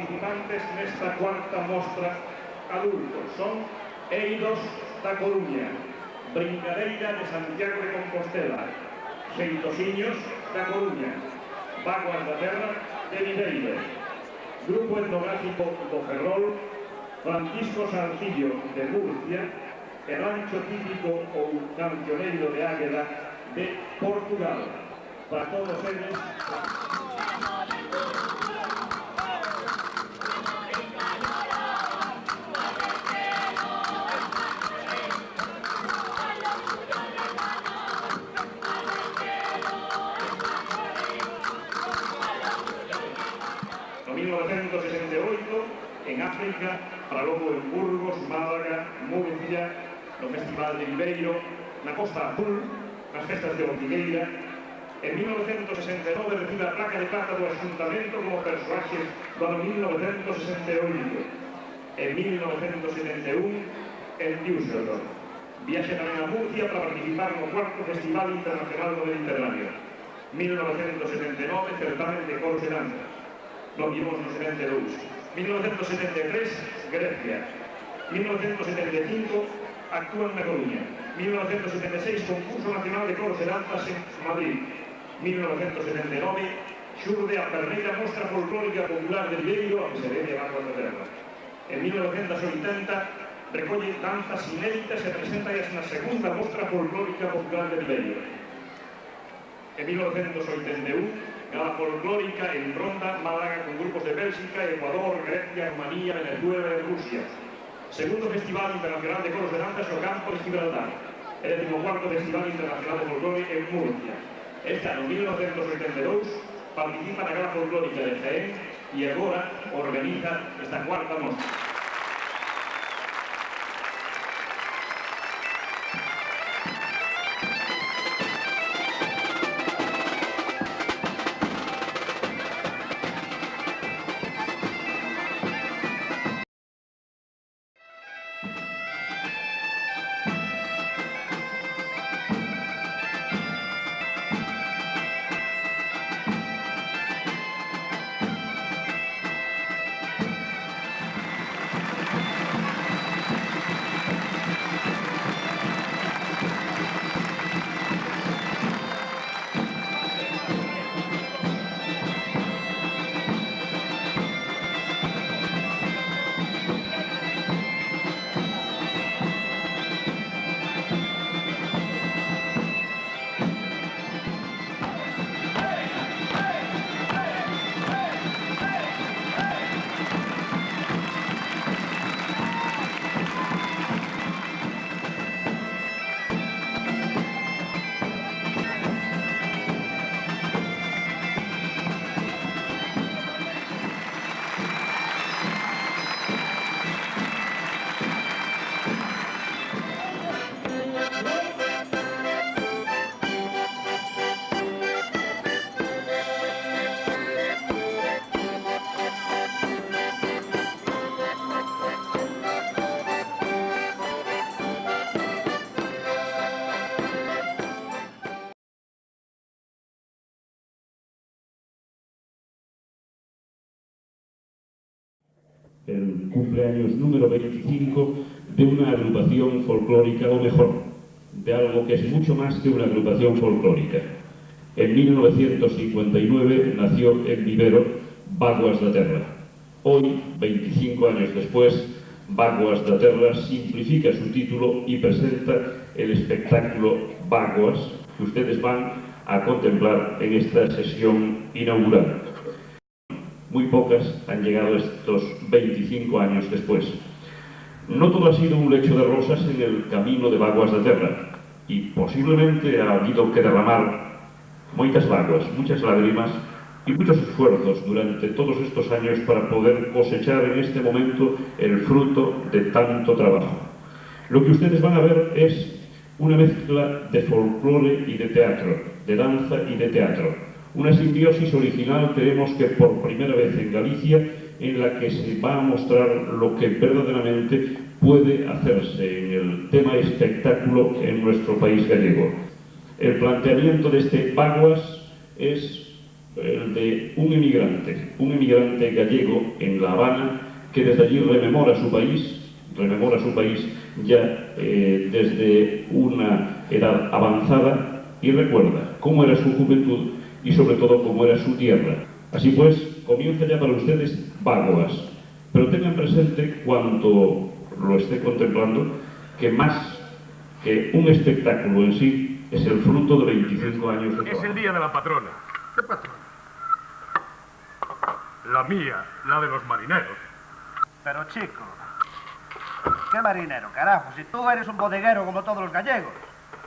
participantes nesta cuarta mostra adultos son Eidos da Coruña, Brincadeira de Santiago de Compostela, Xeitosiños da Coruña, Vaguas da Terra de Viveiro, Grupo Etnográfico do Ferrol, Francisco Sarcillo de Murcia e Rancho Típico ou Cancioneiro de Águeda de Portugal. Para todos eles... En 1968, en África, para logo en Burgos, Málaga, Murcia, no Festival de Viveiro, na Costa Azul, nas festas de Ortigueira. En 1969 recibe a placa de plata do Axuntamento como persoaxe do ano 1968. En 1971, en Düsseldorf. Viaxe tamén a Murcia para participar no cuarto Festival Internacional do Mediterráneo. 1979, certamen de coros e danzas. Nos vimos no 72. 1973, Grecia. 1975, actúan na Coruña. 1976, concurso nacional de coros e danzas en Madrid. 1979, xurde a primeira mostra folclórica popular de Viveiro, a que se debe a Vaguas da Terra. En 1980, recolle danzas inéditas e preséntalas na segunda mostra folclórica popular de Viveiro. En 1981, gala folclórica en Ronda, Málaga, con grupos de Bélxica, Ecuador, Grecia, Rumanía, Venezuela e Rusia. Segundo Festival Internacional de Coros de Danzas no Campo de Gibraltar. El 14º Festival Internacional de Folclore en Murcia. Este ano, 1982, participa na gala folclórica de Jaén e agora organiza esta cuarta mostra. El cumpleaños número 25 de una agrupación folclórica, o mejor, de algo que es mucho más que una agrupación folclórica. En 1959 nació en Vivero Vaguas da Terra. Hoy, 25 años después, Vaguas da Terra simplifica su título y presenta el espectáculo Vaguas, que ustedes van a contemplar en esta sesión inaugural. Muy pocas han llegado estos 25 años después. No todo ha sido un lecho de rosas en el camino de Vaguas da Terra, y posiblemente ha habido que derramar moitas vaguas, muchas lágrimas y muchos esfuerzos durante todos estos años para poder cosechar en este momento el fruto de tanto trabajo. Lo que ustedes van a ver es una mezcla de folclore y de teatro, de danza y de teatro. Una simbiosis original, creemos que por primera vez en Galicia, en la que se va a mostrar lo que verdaderamente puede hacerse en el tema espectáculo en nuestro país gallego. El planteamiento de este Vaguas es el de un emigrante gallego en La Habana, que desde allí rememora su país ya desde una edad avanzada, y recuerda cómo era su juventud y sobre todo cómo era su tierra. Así pues, comienza ya para ustedes Bágoas, pero tengan presente, cuando lo esté contemplando, que más que un espectáculo en sí es el fruto de 25 años de trabajo. Es el día de la patrona. ¿Qué patrona? La mía, la de los marineros. Pero chico, ¿qué marinero, carajo? Si tú eres un bodeguero como todos los gallegos.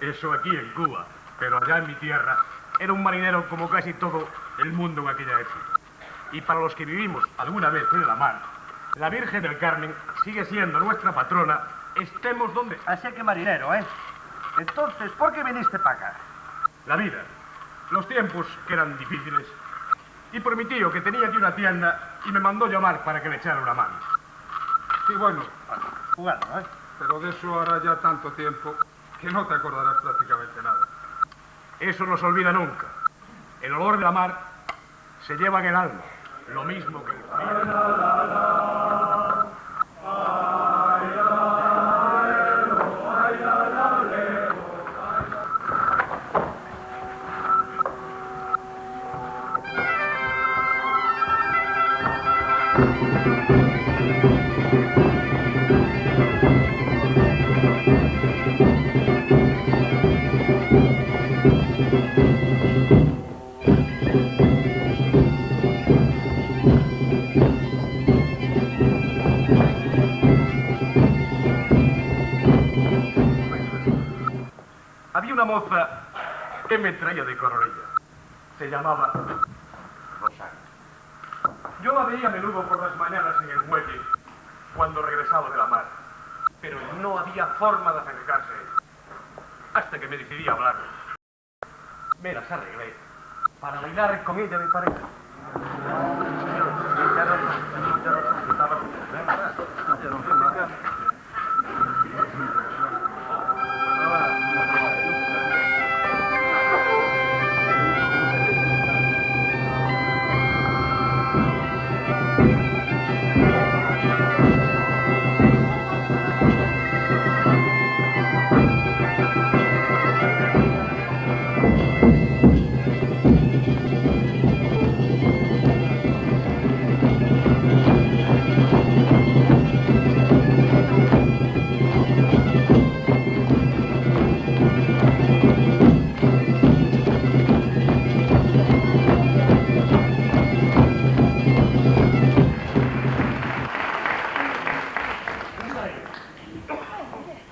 Eso aquí en Cuba, pero allá en mi tierra era un marinero como casi todo el mundo en aquella época. Y para los que vivimos alguna vez en la mar, la Virgen del Carmen sigue siendo nuestra patrona, estemos donde. Así que marinero, ¿eh? Entonces, ¿por qué viniste para acá? La vida, los tiempos que eran difíciles, y por mi tío que tenía aquí una tienda y me mandó llamar para que le echara una mano. Sí, bueno, Jugando, ¿eh? pero de eso hará ya tanto tiempo que no te acordarás prácticamente nada. Eso no se olvida nunca. El olor de la mar se lleva en el alma, lo mismo que el Había una moza que me traía de Coronilla. Se llamaba Rosario. Yo la veía a menudo por las mañanas en el muelle cuando regresaba de la mar, pero no había forma de acercarse a ella. Hasta que me decidí a hablar. Me las arreglé para bailar con ella de pareja.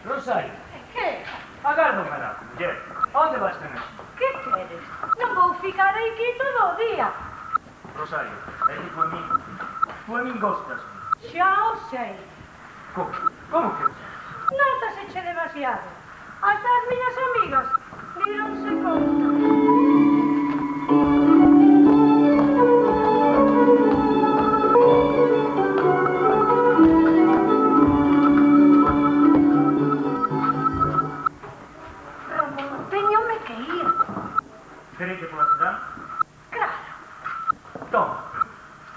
Rosario, Que? agardo carajo, muller. Onde vas tener? Que queres? Non vou ficar aquí todo o día. Rosario, tú a min gostas. Xa o sei. Como? Como que? Notas eche demasiado. Hasta as miñas amigas díronse conta. Teñome que ir. Queréis que pola cidade? Claro. Toma.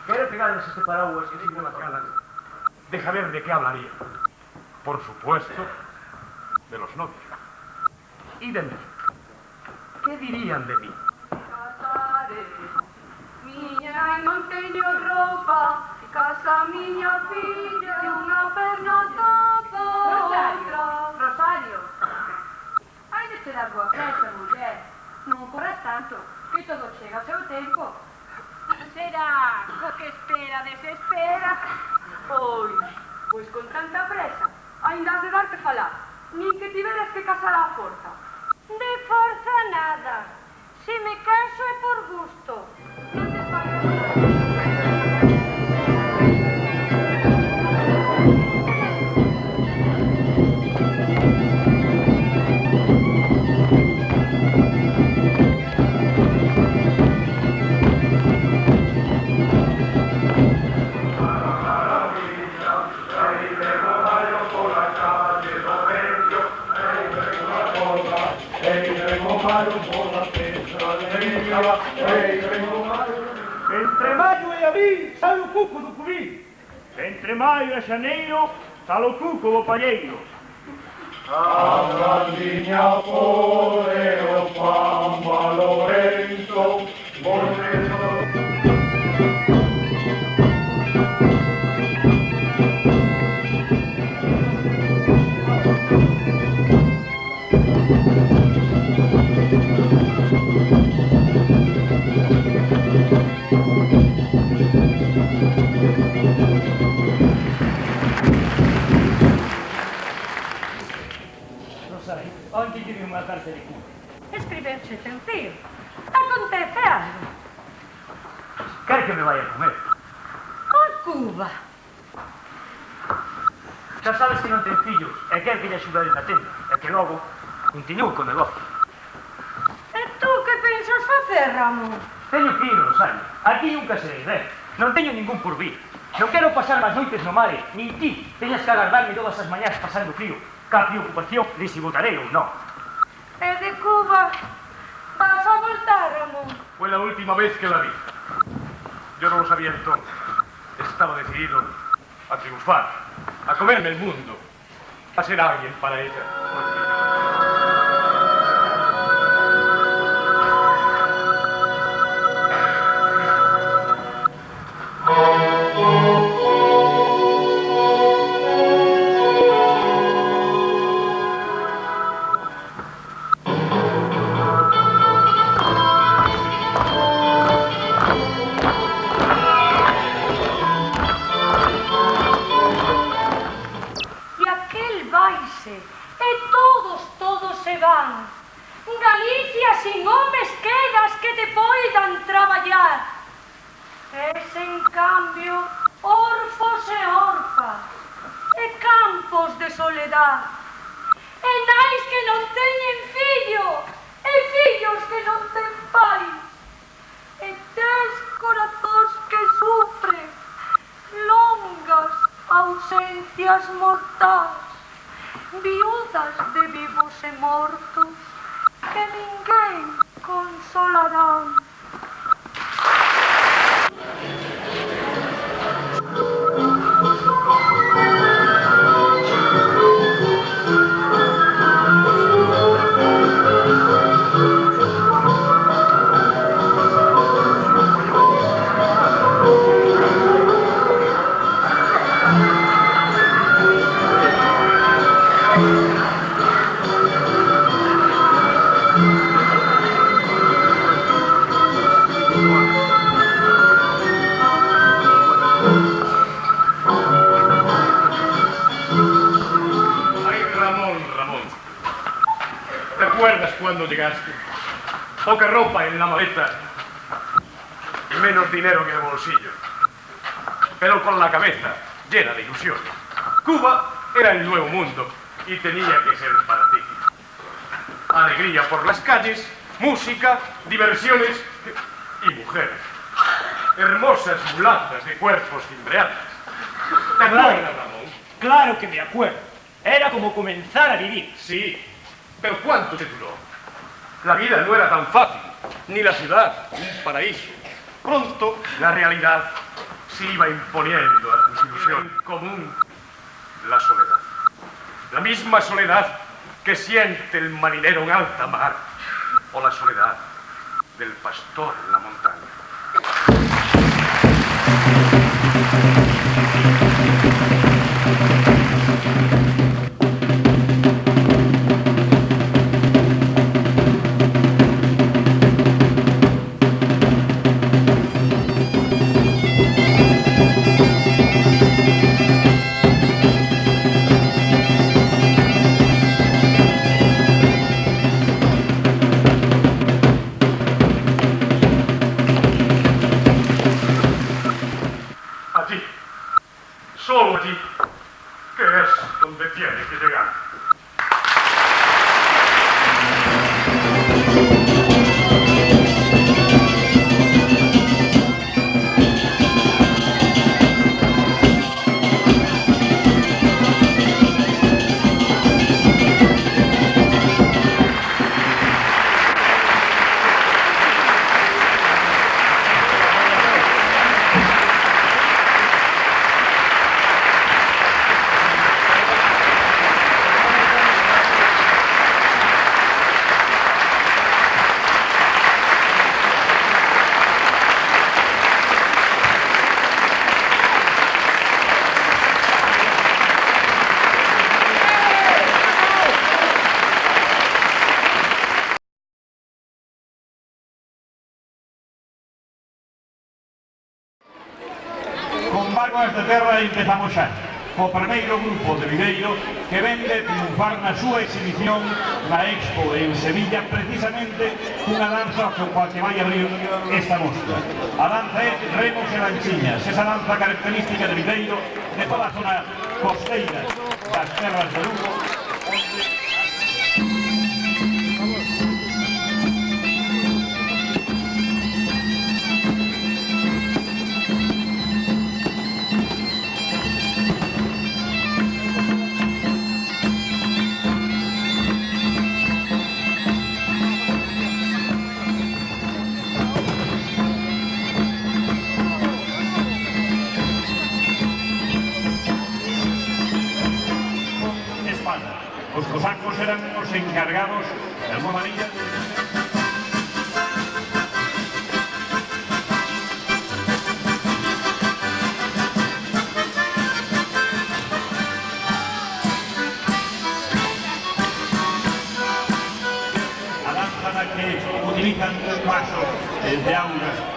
Quere pegarles este paraguas que siguen las ganas de saber de qué hablaría. Por supuesto, de los novios. Y de mí. ¿Qué dirían de mí? Casare, miña, non teño roupa, casa miña filla, unha perna tapa outra. Rosario. Hai de te dar boa presa, muller. Non corras tanto, que todo chega ao seu tempo. Será o que espera desespera. Pois con tanta presa, ainda has de dar que falar, nin que tiveras que casar á forza. De forza nada. Se me caso é por gusto. Non te fagas nada. Hey, maio a abril sai o cuco do cubí. Entre maio e xaneiro sale o cuco do palleiro. A grandiña pode o pan valorento, Rosario, onde tive unha carta de Cuba? Escriberche teu tío. Acontece algo. Quer que me vaya a comer? A Cuba. Xa sabes que non ten fillos e quer que lle axudar na tenda e que logo continúe co negocio. E tú que pensas facer, Ramón? Teño que ir, Rosario. Aquí nunca serei ver. Non teño ningún porvir. Non quero pasar máis noites no mare, nin ti teñas que agardarme todas as mañás pasando frío. Ca preocupación de si votarei ou non. E de Cuba vas a voltar, Ramón? Fue la última vez que la vi. Yo no lo sabía entonces. Estaba decidido a triunfar, a comerme el mundo, a ser alguien para ella. E aquel vaise, e todos se van. Galicia sin homes quedas que te poidan traballar. Es, en cambio, orfos e orfas, e campos de soledad. E nais que non teñen fillo, e fillos que non ten pai. E tes corazóns que sufren longas ausencias mortais, viudas de vivos e mortos, que ninguén consolarán. Cuando llegaste, poca ropa en la maleta y menos dinero en el bolsillo, pero con la cabeza llena de ilusiones. Cuba era el nuevo mundo y tenía que ser para ti. Alegría por las calles, música, diversiones y mujeres. Hermosas mulatas de cuerpos cimbreantes. ¿Te acuerdas, Ramón? Claro que me acuerdo. Era como comenzar a vivir. Sí, pero ¿cuánto te duró? La vida no era tan fácil, ni la ciudad un paraíso. Pronto la realidad se iba imponiendo a tus ilusiones. En común, la soledad. La misma soledad que siente el marinero en alta mar, o la soledad del pastor en la montaña. Solo allí, que es donde tiene que llegar. comezamos xa co primeiro grupo de Viveiro que vende triunfar na súa exhibición na Expo en Sevilla, precisamente unha danza coa que vai abrir esta mostra. A danza é Remos e Lanchiñas, esa danza característica de Viveiro, de toda a zona costeira das terras de Lugo, onde os cosacos eran os encargados de alguma maneira a danza na que utilizan pasos de aulas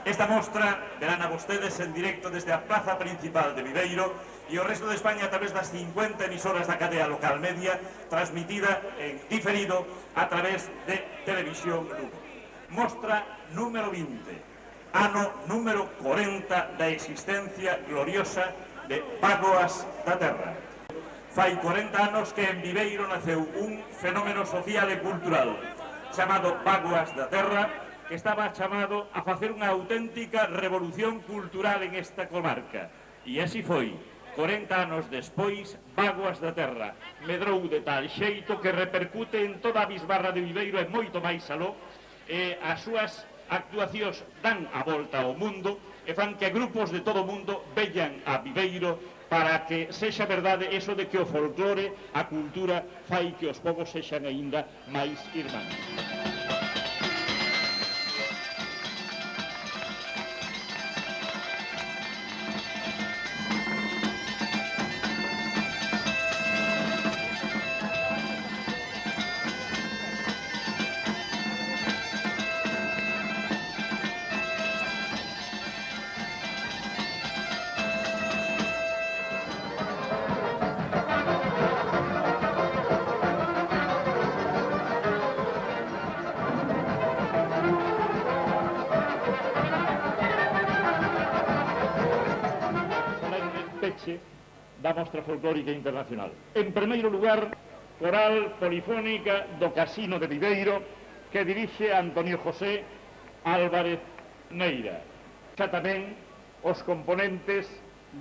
Esta mostra verán a vostedes en directo desde a plaza principal de Viveiro e o resto de España a través das 50 emisoras da cadea local media, transmitida en diferido a través de Televisión Lugo. Mostra número 20, ano número 40 da existencia gloriosa de Bágoas da Terra. Fai 40 anos que en Viveiro naceu un fenómeno social e cultural chamado Bágoas da Terra, que estaba chamado a facer unha auténtica revolución cultural en esta comarca. E así foi. 40 anos despois, Bágoas da Terra medrou de tal xeito que repercute en toda a bisbarra de Viveiro e moito máis aló, e as súas actuacións dan a volta ao mundo e fan que grupos de todo o mundo veñan a Viveiro para que sexa verdade eso de que o folclore, a cultura, fai que os povos sexan aínda máis irmáns. Da Mostra Folclórica Internacional. En primeiro lugar, coral polifónica do Casino de Viveiro, que dirixe Antonio José Álvarez Neira. Xa tamén os componentes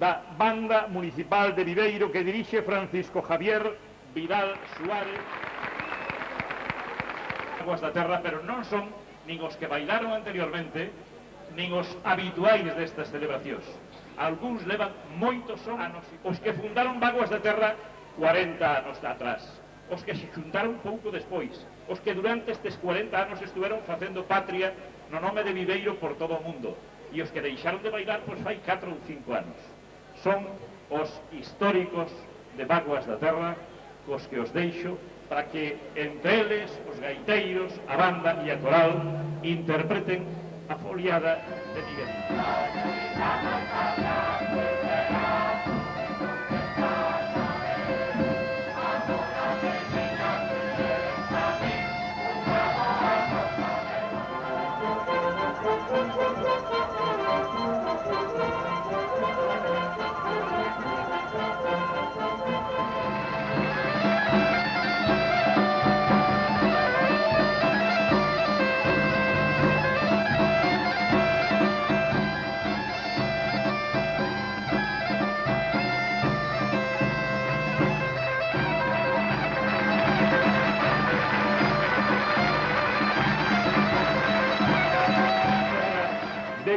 da Banda Municipal de Viveiro, que dirixe Francisco Javier Vidal Suárez. Bágoas da Terra, pero non son nin os que bailaron anteriormente, nin os habituais destas celebracións. Algúns levan moitos anos, os que fundaron Bágoas da Terra 40 anos atrás, os que se xuntaron pouco despois, os que durante estes 40 anos estuveron facendo patria no nome de Viveiro por todo o mundo, e os que deixaron de bailar pois fai 4 ou 5 anos. Son os históricos de Bágoas da Terra cos que os deixo para que entre eles os gaiteiros, a banda e a coral interpreten a foliada de Miguel.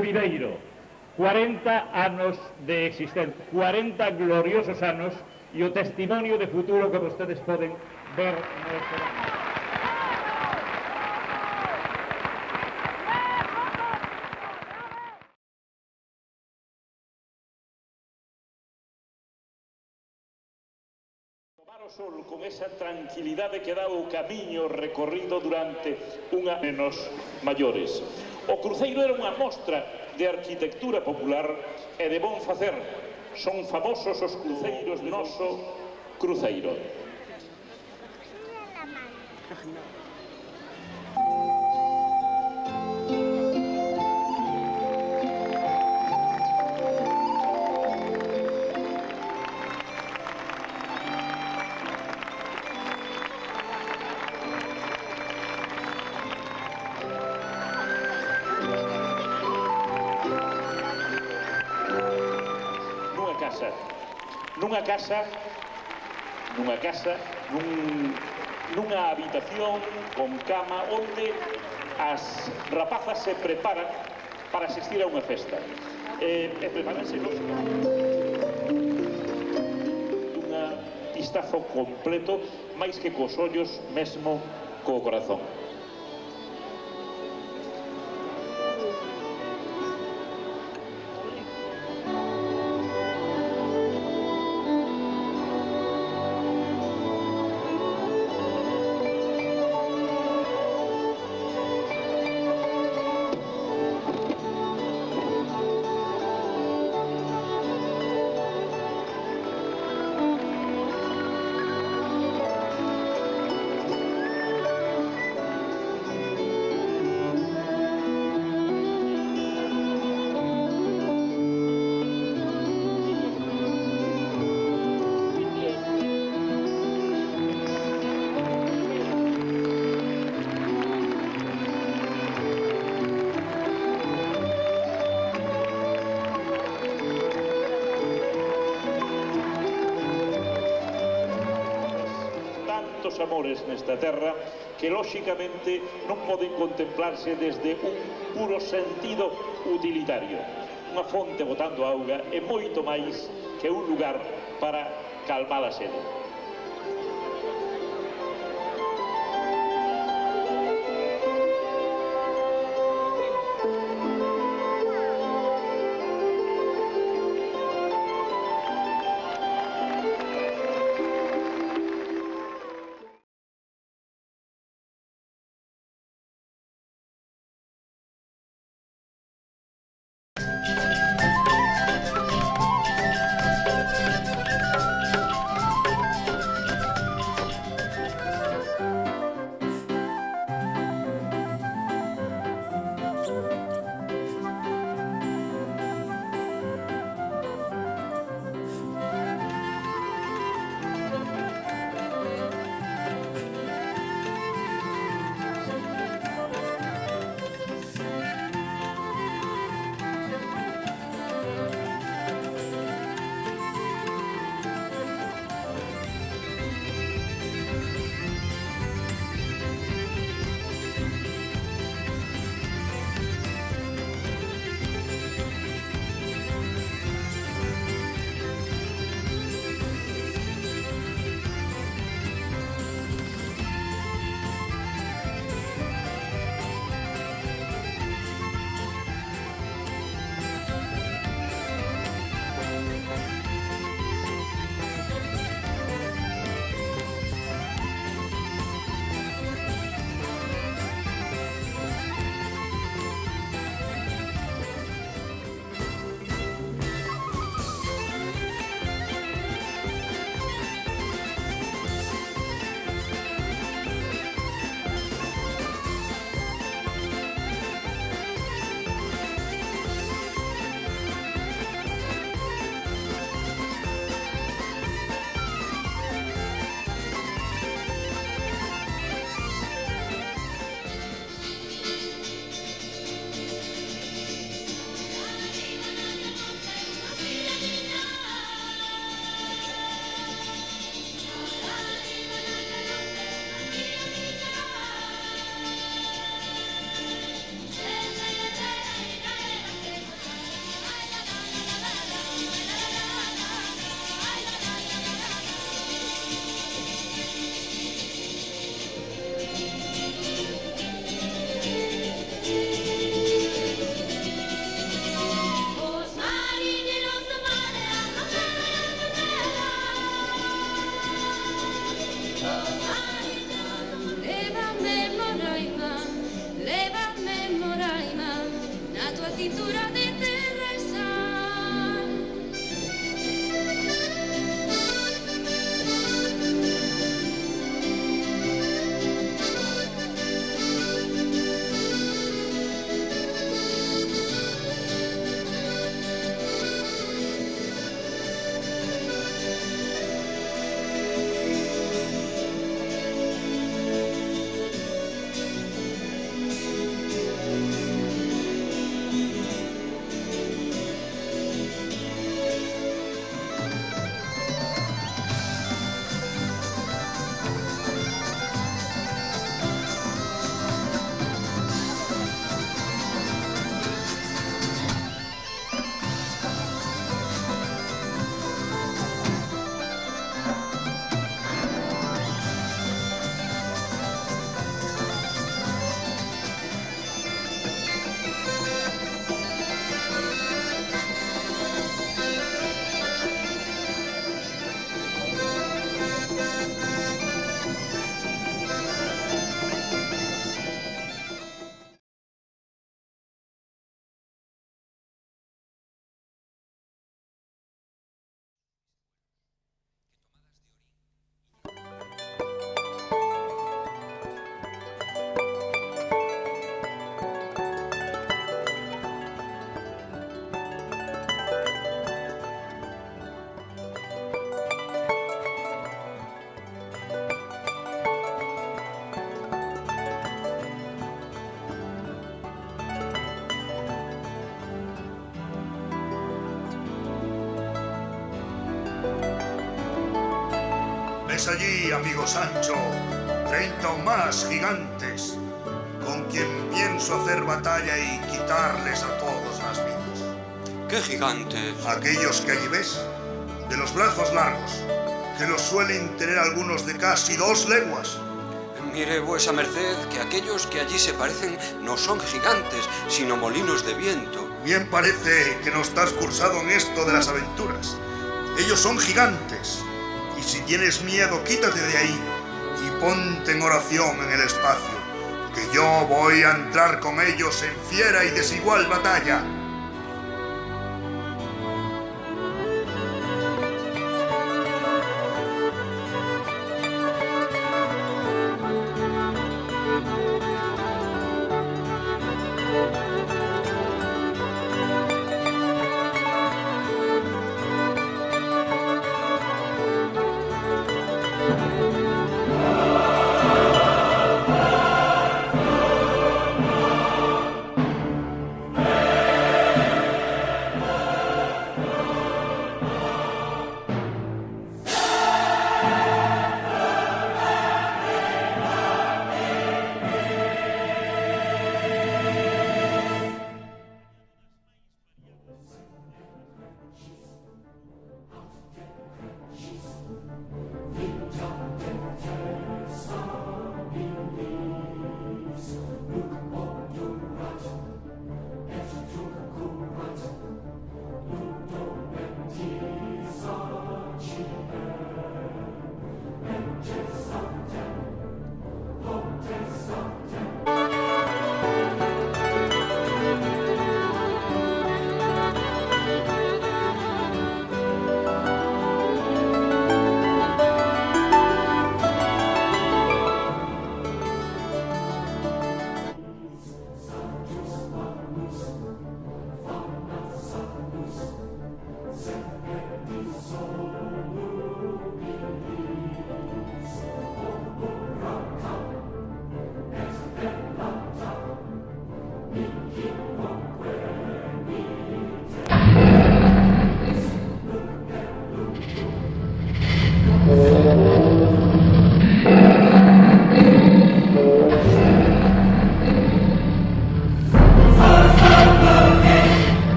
Viveiro. 40 anos de existencia, 40 gloriosos anos e o testimonio de futuro que vostedes poden ver no escenario. Tomar o sol con esa tranquilidade que dá o camiño recorrido durante unha menos maiores. O cruceiro era unha mostra de arquitectura popular e de bon facer. Son famosos os cruceiros de noso cruceiro. Nunha habitación con cama onde as rapazas se preparan para asistir a unha festa. Preparanse unha vistazo completo, máis que cos ollos, mesmo co corazón. Amores nesta terra que lóxicamente non poden contemplarse desde un puro sentido utilitario. Unha fonte botando auga é moito máis que un lugar para calmar a sede. cintura de terra e sal. ¿Ves allí, amigo Sancho, 30 o más gigantes, con quien pienso hacer batalla y quitarles a todos las vidas? ¿Qué gigantes? Aquellos que allí ves, de los brazos largos, que los suelen tener algunos de casi 2 leguas. Mire, vuesa merced, que aquellos que allí se parecen no son gigantes, sino molinos de viento. Bien parece que no estás cursado en esto de las aventuras. Ellos son gigantes. Y si tienes miedo, quítate de ahí y ponte en oración en el espacio, que yo voy a entrar con ellos en fiera y desigual batalla.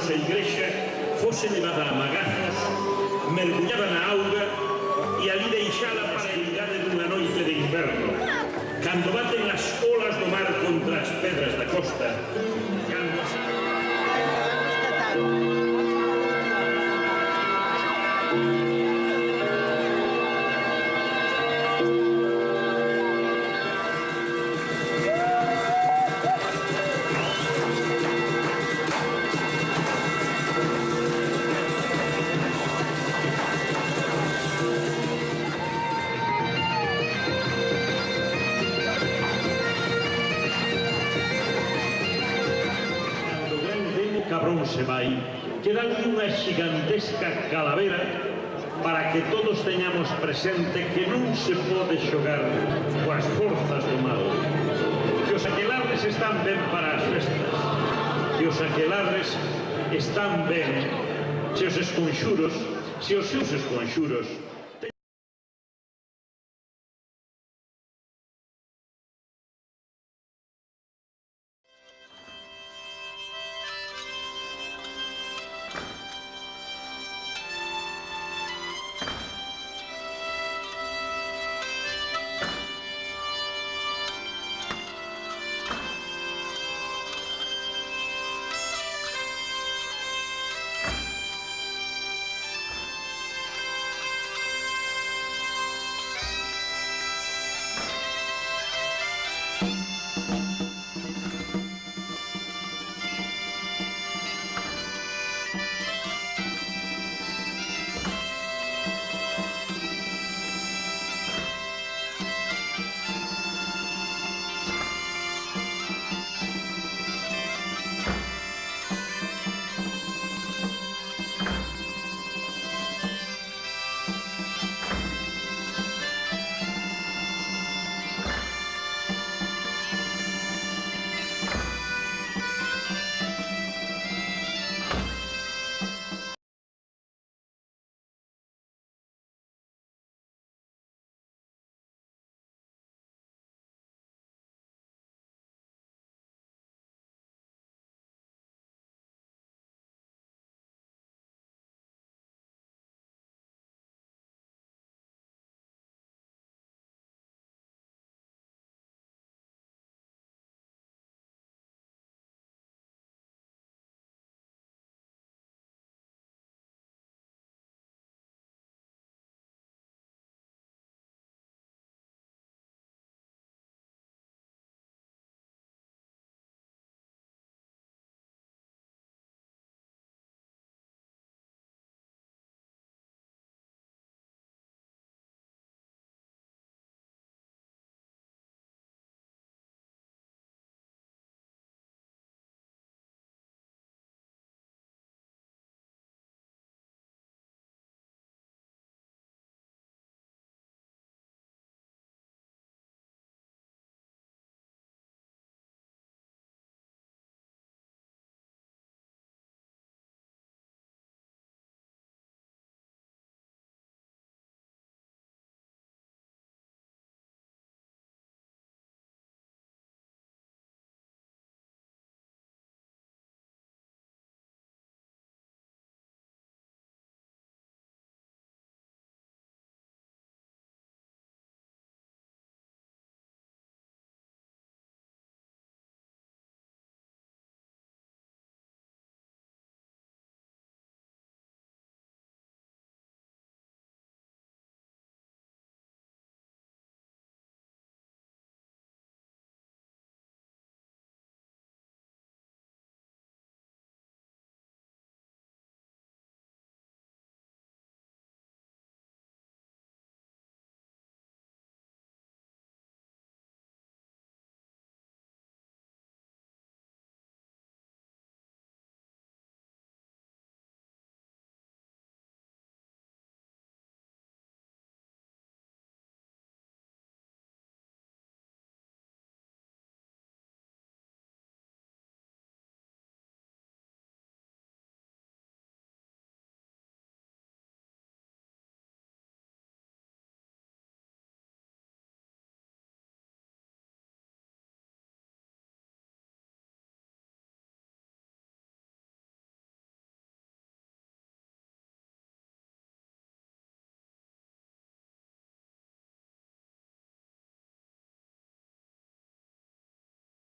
nosa igrexa fose levada a magazas, mergullada na auga e ali deixada para a idade dunha noite de inverno, cando baten as olas do mar contra as pedras da costa, cando as... Bronce Mai, que dan unha xigantesca calavera para que todos teñamos presente que non se pode xogar coas forzas do mal, que os aquelarres están ben para as festas, que os aquelarres están ben se os seus esconxuros